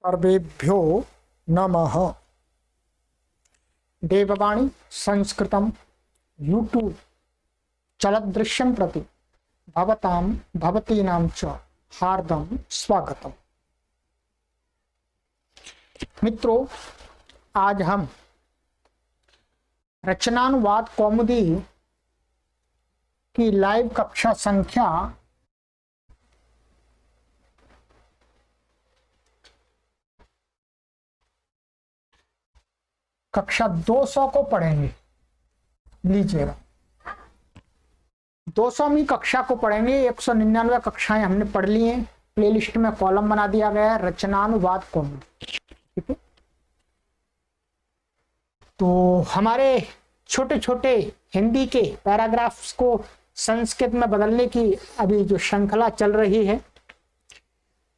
सर्वेभ्यो नमः। देववाणी संस्कृतम यूट्यूब चलदृश्यं प्रति भवतां भवतीनां च हार्दं स्वागतम। मित्रों, आज हम रचनानुवाद कौमुदी की लाइव कक्षा संख्या कक्षा 200 को पढ़ेंगे। लीजिएगा, 200वीं कक्षा को पढ़ेंगे। 199 कक्षाएं हमने पढ़ ली हैं। प्लेलिस्ट में कॉलम बना दिया गया है रचनानुवाद कौमुदी। ठीक है, तो हमारे छोटे छोटे हिंदी के पैराग्राफ्स को संस्कृत में बदलने की अभी जो श्रृंखला चल रही है,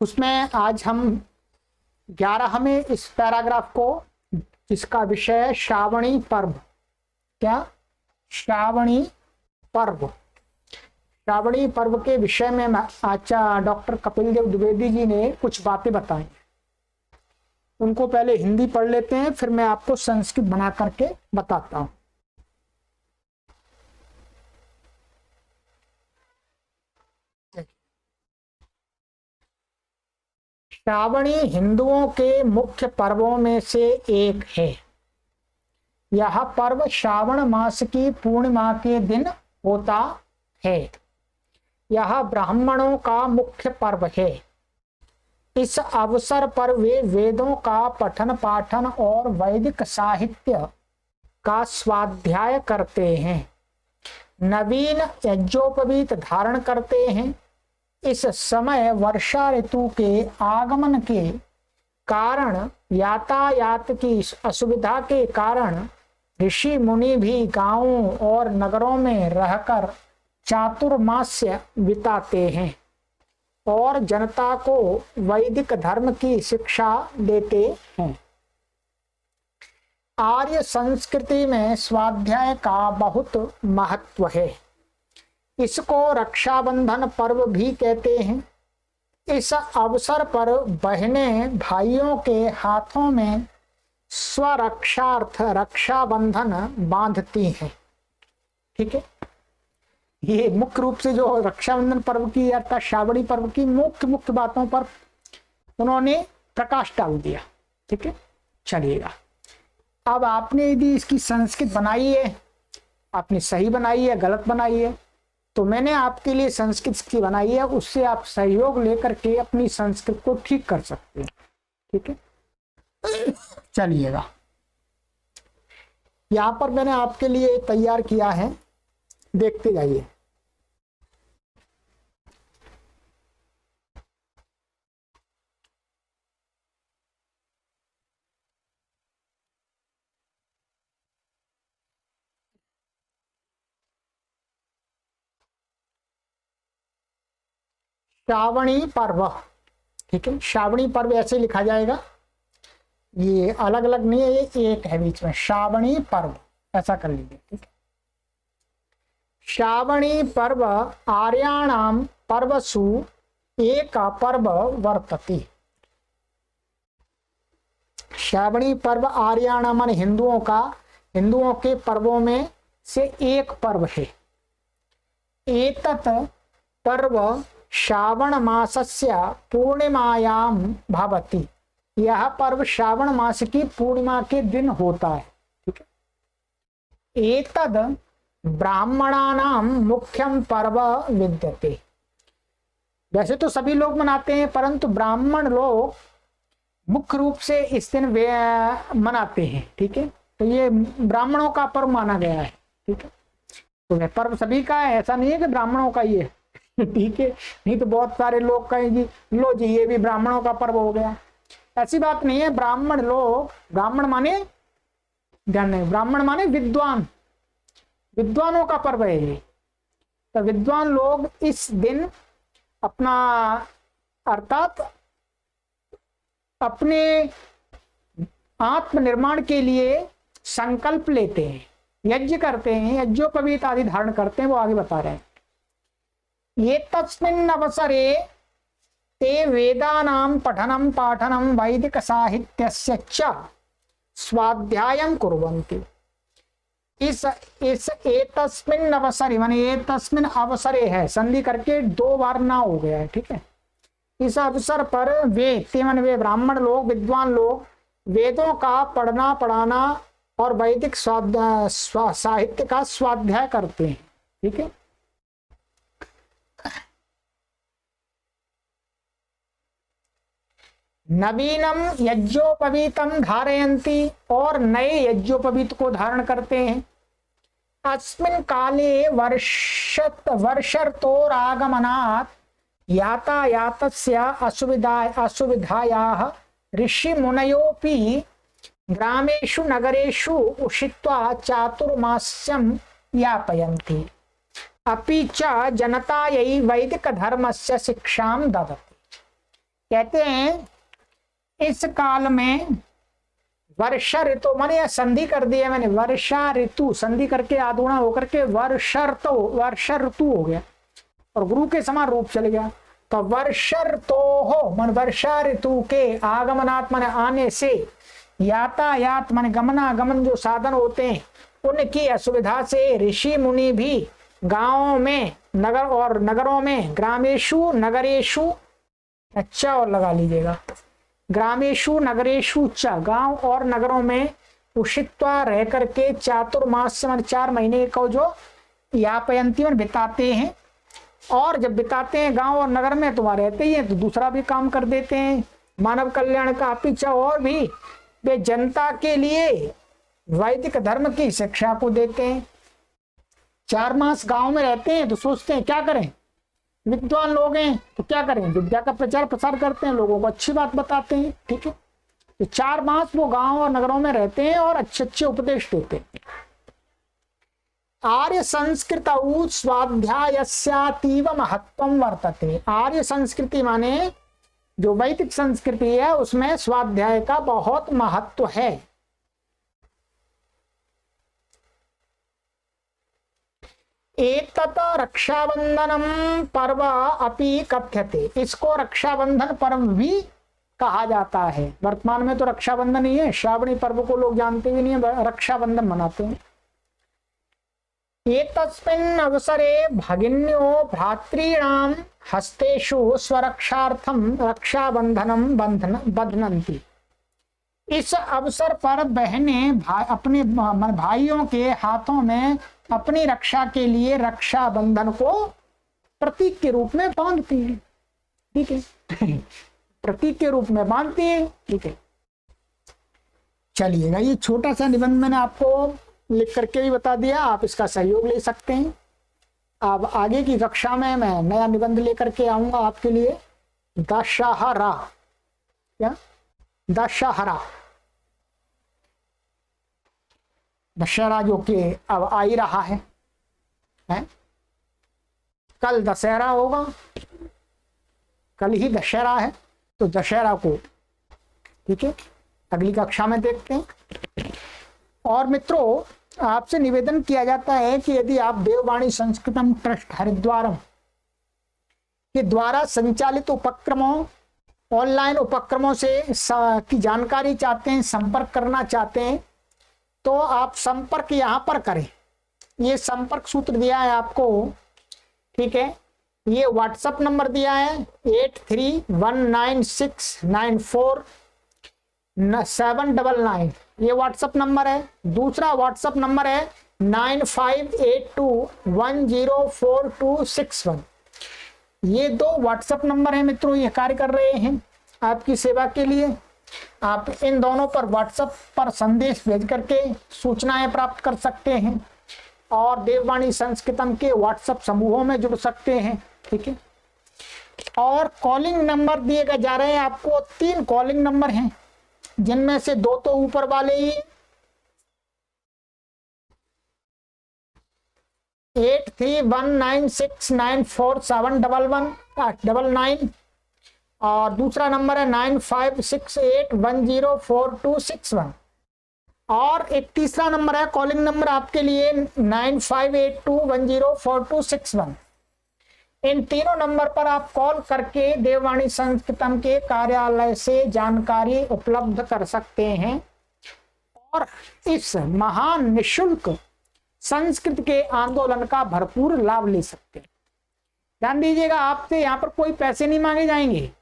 उसमें आज हम 11वें इस पैराग्राफ को, जिसका विषय है श्रावणी पर्व। क्या? श्रावणी पर्व। श्रावणी पर्व के विषय में आचार्य डॉक्टर कपिल देव द्विवेदी जी ने कुछ बातें बताई। उनको पहले हिंदी पढ़ लेते हैं, फिर मैं आपको संस्कृत बना करके बताता हूं। श्रावणी हिंदुओं के मुख्य पर्वों में से एक है। यह पर्व श्रावण मास की पूर्णिमा के दिन होता है। यह ब्राह्मणों का मुख्य पर्व है। इस अवसर पर वे वेदों का पठन पाठन और वैदिक साहित्य का स्वाध्याय करते हैं, नवीन यज्ञोपवीत धारण करते हैं। इस समय वर्षा ऋतु के आगमन के कारण यातायात की असुविधा के कारण ऋषि मुनि भी गांवों और नगरों में रहकर चातुर्मास्य बिताते हैं और जनता को वैदिक धर्म की शिक्षा देते हैं। आर्य संस्कृति में स्वाध्याय का बहुत महत्व है। इसको रक्षाबंधन पर्व भी कहते हैं। इस अवसर पर बहनें भाइयों के हाथों में स्वरक्षार्थ रक्षाबंधन बांधती हैं। ठीक है, ये मुख्य रूप से जो रक्षाबंधन पर्व की अर्थात श्रावणी पर्व की मुख्य बातों पर उन्होंने प्रकाश डाल दिया। ठीक है, चलिएगा। अब आपने यदि इसकी संस्कृत बनाई है, आपने सही बनाई है गलत बनाई है, तो मैंने आपके लिए संस्कृत की बनाई है, उससे आप सहयोग लेकर के अपनी संस्कृत को ठीक कर सकते हैं। ठीक है, चलिएगा। यहां पर मैंने आपके लिए तैयार किया है, देखते जाइए। श्रावणी पर्व। ठीक है, श्रावणी पर्व ऐसे लिखा जाएगा, ये अलग अलग नहीं है, ये एक है बीच में। श्रावणी पर्व ऐसा कर लीजिए। ठीक है, श्रावणी पर्व आर्याणाम पर्वसु एक पर्व वर्तते। श्रावणी पर्व आर्याणाम माने हिंदुओं के पर्वों में से एक पर्व है। एतत् पर्व श्रावण मासस्य पूर्णिमायां भवति। यह पर्व श्रावण मास की पूर्णिमा के दिन होता है। ठीक है, एतद् ब्राह्मणानां मुख्यम पर्व विद्यते। वैसे तो सभी लोग मनाते हैं, परंतु ब्राह्मण लोग मुख्य रूप से इस दिन मनाते हैं। ठीक है, तो ये ब्राह्मणों का पर्व माना गया है। ठीक है, तो यह पर्व सभी का है, ऐसा नहीं है कि ब्राह्मणों का ही है। ठीक है, नहीं तो बहुत सारे लोग कहेंगे लो जी ये भी ब्राह्मणों का पर्व हो गया। ऐसी बात नहीं है। ब्राह्मण लोग, ब्राह्मण माने ध्यान नहीं, ब्राह्मण माने विद्वान, विद्वानों का पर्व है ये। तो विद्वान लोग इस दिन अपना अर्थात अपने आत्मनिर्माण के लिए संकल्प लेते हैं, यज्ञ करते हैं, यज्ञोपवीत आदि धारण करते हैं। वो आगे बता रहे हैं। ये तस्मिन् अवसरे ते वेदानां पठनं पाठनं वैदिक साहित्यस्य च स्वाध्यायं कुर्वन्ति। इस एतस्मिन् अवसरे माने एतस्मिन् अवसरे है, संधि करके 2 बार ना हो गया है, ठीक है। इस अवसर पर वे ब्राह्मण लोग, विद्वान लोग वेदों का पढ़ना पढ़ाना और वैदिक साहित्य का स्वाध्याय करते हैं, ठीक है। नवीनम यज्ञोपवीतम धारयन्ति, और नए यज्ञोपवीत को धारण करते हैं। अस्मिन् काले वर्षर्तोरागमनात् यातायातस्य असुविधायाः ऋषि मुनयोऽपि ग्रामेषु नगरेषु उषित्वा चातुर्मास्यं यापयन्ति, अपि च जनतायै वैदिक धर्मस्य शिक्षां ददति। कहते हैं इस काल में वर्षा ऋतु, मैंने संधि कर दिया, मैंने वर्षा ऋतु संधि करके आधुना होकर के वर्षा ऋतु हो गया और गुरु के समान रूप चल गया। तो वर्षा ऋतु हो मन वर्षा ऋतु के आगमनात् मन आने से, यातायात मन गमनागमन जो साधन होते हैं उनकी असुविधा से ऋषि मुनि भी गांवों में नगरों में ग्रामेशु नगरेशु, अच्छा और लगा लीजिएगा, ग्रामेशु नगरेशु च, गांव और नगरों में उषित्वा रह करके चातुर्मास 4 महीने को जो यापयंती में बिताते हैं। और जब बिताते हैं गांव और नगर में तो वहां रहते ही हैं, तो दूसरा भी काम कर देते हैं मानव कल्याण का, पीछा और भी वे जनता के लिए वैदिक धर्म की शिक्षा को देते हैं। 4 मास गांव में रहते हैं तो सोचते हैं क्या करें, विद्वान लोग हैं तो क्या करें, विद्या का प्रचार प्रसार करते हैं, लोगों को अच्छी बात बताते हैं, ठीक है। तो 4 मास वो गांव और नगरों में रहते हैं और अच्छे अच्छे उपदेश देते हैं। आर्य संस्कृत स्वाध्यायस्यातीव महत्वम वर्तते। आर्य संस्कृति माने जो वैदिक संस्कृति है उसमें स्वाध्याय का बहुत महत्व है। एतत् रक्षाबंधनम पर्व अपि कथ्यते। इसको रक्षाबंधन पर्व भी कहा जाता है। वर्तमान में तो रक्षाबंधन ही है, श्रावणी पर्व को लोग जानते भी नहीं है, रक्षाबंधन मनाते हैं। एतस्मिन् अवसरे भगिन्यो भ्रातॄणां हस्तेषु स्वरक्षार्थं रक्षाबंधनम बध्नन्ति। इस अवसर पर बहनें अपने भाइयों के हाथों में अपनी रक्षा के लिए रक्षाबंधन को प्रतीक के रूप में बांधती हैं, ठीक है। प्रतीक के रूप में बांधती हैं, ठीक है। चलिएगा, ये छोटा सा निबंध मैंने आपको लिख करके भी बता दिया, आप इसका सहयोग ले सकते हैं। अब आगे की कक्षा में मैं नया निबंध लेकर के आऊंगा आपके लिए। दशहरा, क्या दशहरा, दशहरा जो कि अब आ ही रहा है, कल दशहरा होगा, कल ही दशहरा है, तो दशहरा को ठीक है अगली कक्षा में देखते हैं। और मित्रों, आपसे निवेदन किया जाता है कि यदि आप देववाणी संस्कृतम ट्रस्ट हरिद्वारम के द्वारा संचालित उपक्रमों, ऑनलाइन उपक्रमों से की जानकारी चाहते हैं, संपर्क करना चाहते हैं, तो आप संपर्क यहाँ पर करें। ये संपर्क सूत्र दिया है आपको, ठीक है। ये व्हाट्सएप नंबर दिया है 8319694799, ये व्हाट्सएप नंबर है। दूसरा व्हाट्सएप नंबर है 9582104261। ये 2 व्हाट्सएप नंबर है मित्रों, ये कार्य कर रहे हैं आपकी सेवा के लिए। आप इन दोनों पर व्हाट्सएप पर संदेश भेज करके सूचनाएं प्राप्त कर सकते हैं और देववाणी संस्कृतम के व्हाट्सएप समूहों में जुड़ सकते हैं, ठीक है। और कॉलिंग नंबर दिए गए जा रहे हैं आपको, 3 कॉलिंग नंबर हैं, जिनमें से 2 तो ऊपर वाले ही 8319694799 और दूसरा नंबर है 9568104261 और एक तीसरा नंबर है कॉलिंग नंबर आपके लिए 9582104261। इन तीनों नंबर पर आप कॉल करके देववाणी संस्कृतम के कार्यालय से जानकारी उपलब्ध कर सकते हैं और इस महान निशुल्क संस्कृत के आंदोलन का भरपूर लाभ ले सकते हैं। ध्यान दीजिएगा, आपसे यहाँ पर कोई पैसे नहीं मांगे जाएंगे।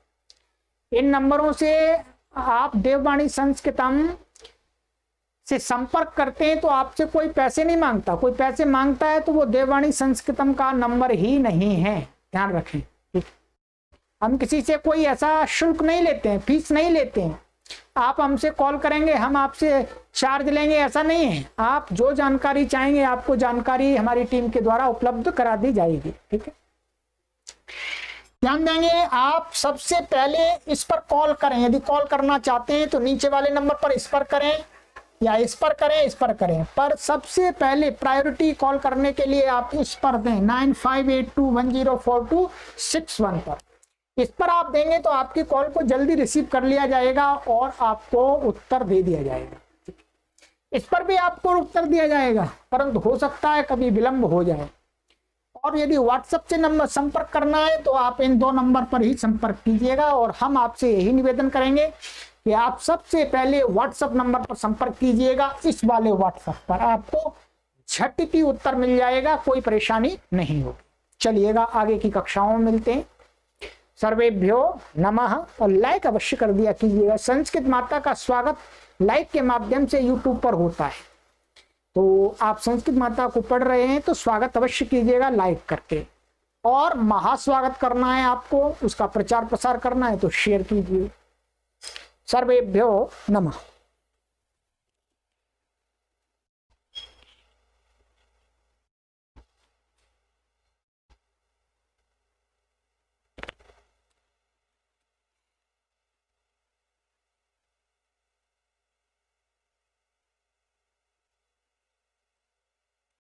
इन नंबरों से आप देववाणी संस्कृतम से संपर्क करते हैं तो आपसे कोई पैसे नहीं मांगता। कोई पैसे मांगता है तो वो देववाणी संस्कृतम का नंबर ही नहीं है, ध्यान रखें। हम किसी से कोई ऐसा शुल्क नहीं लेते हैं, फीस नहीं लेते हैं। आप हमसे कॉल करेंगे, हम आपसे चार्ज लेंगे, ऐसा नहीं है। आप जो जानकारी चाहेंगे आपको जानकारी हमारी टीम के द्वारा उपलब्ध करा दी जाएगी। ठीक है, ध्यान देंगे। आप सबसे पहले इस पर कॉल करें। यदि कॉल करना चाहते हैं तो नीचे वाले नंबर पर इस पर करें या इस पर करें, इस पर करें, पर सबसे पहले प्रायोरिटी कॉल करने के लिए आप इस पर दें 9582104261 पर। इस पर आप देंगे तो आपकी कॉल को जल्दी रिसीव कर लिया जाएगा और आपको उत्तर दे दिया जाएगा। इस पर भी आपको उत्तर दिया जाएगा, परंतु हो सकता है कभी विलंब हो जाए। और यदि व्हाट्सएप से नंबर संपर्क करना है तो आप इन दो नंबर पर ही संपर्क कीजिएगा और हम आपसे यही निवेदन करेंगे कि आप सबसे पहले व्हाट्सएप नंबर पर संपर्क कीजिएगा। इस वाले व्हाट्सएप पर आपको झटकी उत्तर मिल जाएगा, कोई परेशानी नहीं होगी। चलिएगा आगे की कक्षाओं में मिलते हैं। सर्वेभ्यो नमः और लाइक अवश्य कर दिया कीजिएगा। संस्कृत माता का स्वागत लाइक के माध्यम से यूट्यूब पर होता है, तो आप संस्कृत माता को पढ़ रहे हैं तो स्वागत अवश्य कीजिएगा लाइक करके। और महास्वागत करना है आपको, उसका प्रचार प्रसार करना है तो शेयर कीजिए। सर्वेभ्यो नमः।